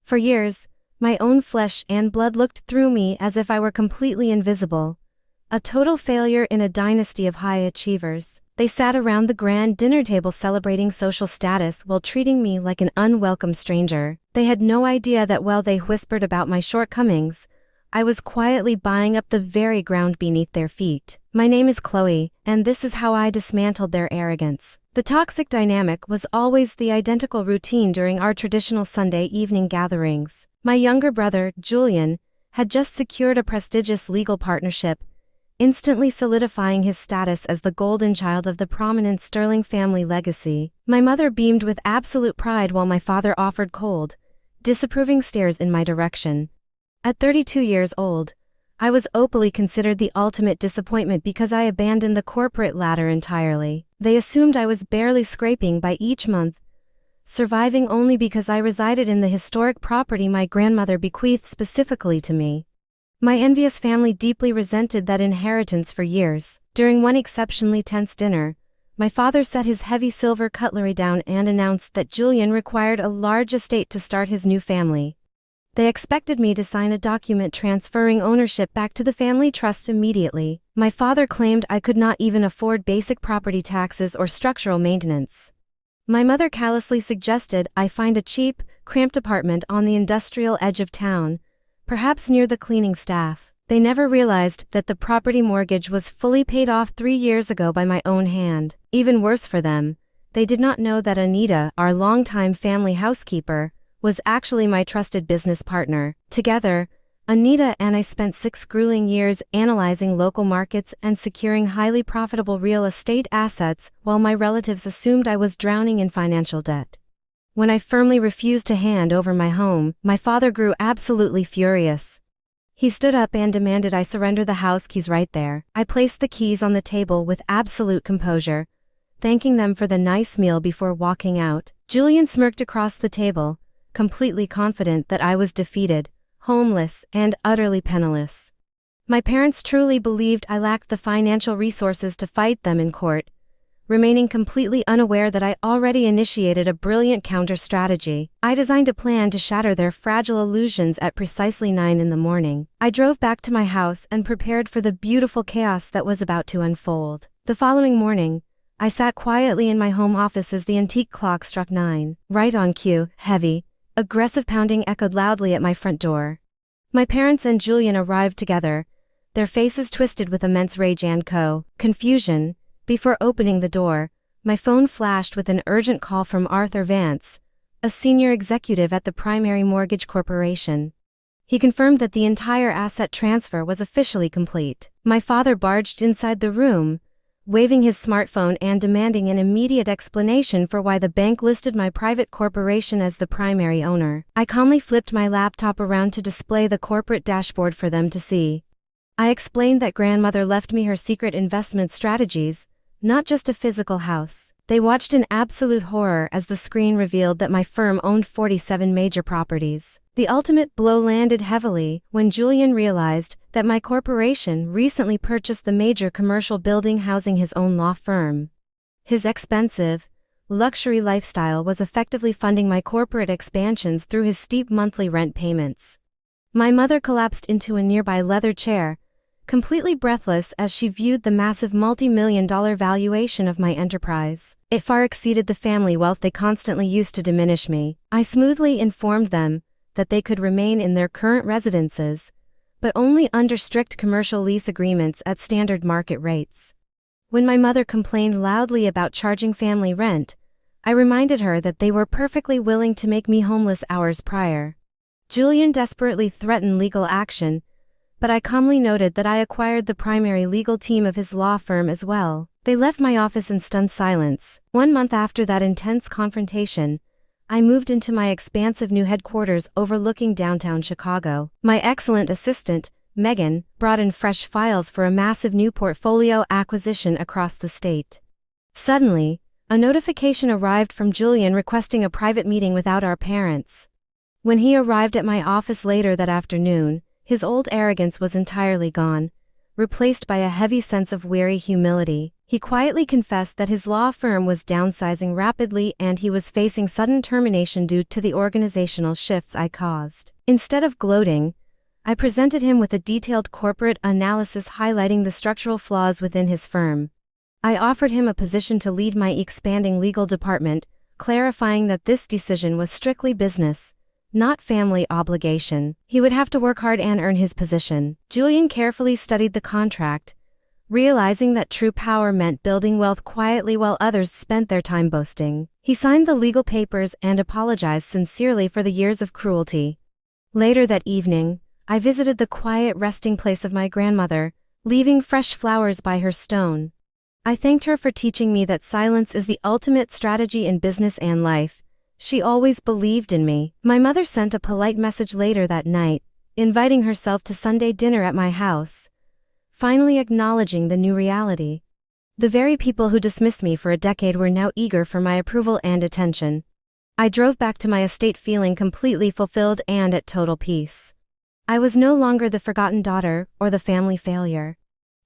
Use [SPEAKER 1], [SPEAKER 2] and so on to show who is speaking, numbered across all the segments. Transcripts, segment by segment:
[SPEAKER 1] For years, my own flesh and blood looked through me as if I were completely invisible. A total failure in a dynasty of high achievers. They sat around the grand dinner table celebrating social status while treating me like an unwelcome stranger. They had no idea that while they whispered about my shortcomings, I was quietly buying up the very ground beneath their feet. My name is Chloe, and this is how I dismantled their arrogance. The toxic dynamic was always the identical routine during our traditional Sunday evening gatherings. My younger brother, Julian, had just secured a prestigious legal partnership, instantly solidifying his status as the golden child of the prominent Sterling family legacy. My mother beamed with absolute pride while my father offered cold, disapproving stares in my direction. At 32 years old, I was openly considered the ultimate disappointment because I abandoned the corporate ladder entirely. They assumed I was barely scraping by each month, surviving only because I resided in the historic property my grandmother bequeathed specifically to me. My envious family deeply resented that inheritance for years. During one exceptionally tense dinner, my father set his heavy silver cutlery down and announced that Julian required a large estate to start his new family. They expected me to sign a document transferring ownership back to the family trust immediately. My father claimed I could not even afford basic property taxes or structural maintenance. My mother callously suggested I find a cheap, cramped apartment on the industrial edge of town, perhaps near the cleaning staff. They never realized that the property mortgage was fully paid off 3 years ago by my own hand. Even worse for them, they did not know that Anita, our longtime family housekeeper, was actually my trusted business partner. Together, Anita and I spent 6 grueling years analyzing local markets and securing highly profitable real estate assets while my relatives assumed I was drowning in financial debt. When I firmly refused to hand over my home, my father grew absolutely furious. He stood up and demanded I surrender the house keys right there. I placed the keys on the table with absolute composure, thanking them for the nice meal before walking out. Julian smirked across the table, completely confident that I was defeated, homeless, and utterly penniless. My parents truly believed I lacked the financial resources to fight them in court, remaining completely unaware that I already initiated a brilliant counter-strategy. I designed a plan to shatter their fragile illusions at precisely 9 in the morning. I drove back to my house and prepared for the beautiful chaos that was about to unfold. The following morning, I sat quietly in my home office as the antique clock struck 9. Right on cue, heavy, aggressive pounding echoed loudly at my front door. My parents and Julian arrived together, their faces twisted with immense rage and confusion. Before opening the door, my phone flashed with an urgent call from Arthur Vance, a senior executive at the Primary Mortgage Corporation. He confirmed that the entire asset transfer was officially complete. My father barged inside the room, waving his smartphone and demanding an immediate explanation for why the bank listed my private corporation as the primary owner. I calmly flipped my laptop around to display the corporate dashboard for them to see. I explained that grandmother left me her secret investment strategies, not just a physical house. They watched in absolute horror as the screen revealed that my firm owned 47 major properties. The ultimate blow landed heavily when Julian realized that my corporation recently purchased the major commercial building housing his own law firm. His expensive, luxury lifestyle was effectively funding my corporate expansions through his steep monthly rent payments. My mother collapsed into a nearby leather chair, completely breathless as she viewed the massive multi-million-dollar valuation of my enterprise. It far exceeded the family wealth they constantly used to diminish me. I smoothly informed them that they could remain in their current residences, but only under strict commercial lease agreements at standard market rates. When my mother complained loudly about charging family rent, I reminded her that they were perfectly willing to make me homeless hours prior. Julian desperately threatened legal action, but I calmly noted that I acquired the primary legal team of his law firm as well. They left my office in stunned silence. 1 month after that intense confrontation, I moved into my expansive new headquarters overlooking downtown Chicago. My excellent assistant, Megan, brought in fresh files for a massive new portfolio acquisition across the state. Suddenly, a notification arrived from Julian requesting a private meeting without our parents. When he arrived at my office later that afternoon, his old arrogance was entirely gone, replaced by a heavy sense of weary humility. He quietly confessed that his law firm was downsizing rapidly and he was facing sudden termination due to the organizational shifts I caused. Instead of gloating, I presented him with a detailed corporate analysis highlighting the structural flaws within his firm. I offered him a position to lead my expanding legal department, clarifying that this decision was strictly business, not family obligation. He would have to work hard and earn his position. Julian carefully studied the contract, realizing that true power meant building wealth quietly while others spent their time boasting. He signed the legal papers and apologized sincerely for the years of cruelty. Later that evening, I visited the quiet resting place of my grandmother, leaving fresh flowers by her stone. I thanked her for teaching me that silence is the ultimate strategy in business and life. She always believed in me. My mother sent a polite message later that night, inviting herself to Sunday dinner at my house, finally acknowledging the new reality. The very people who dismissed me for a decade were now eager for my approval and attention. I drove back to my estate feeling completely fulfilled and at total peace. I was no longer the forgotten daughter or the family failure.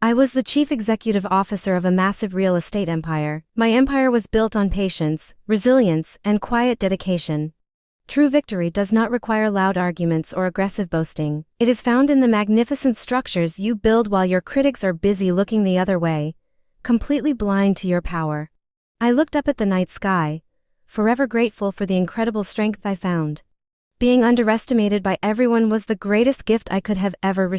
[SPEAKER 1] I was the chief executive officer of a massive real estate empire. My empire was built on patience, resilience, and quiet dedication. True victory does not require loud arguments or aggressive boasting. It is found in the magnificent structures you build while your critics are busy looking the other way, completely blind to your power. I looked up at the night sky, forever grateful for the incredible strength I found. Being underestimated by everyone was the greatest gift I could have ever received.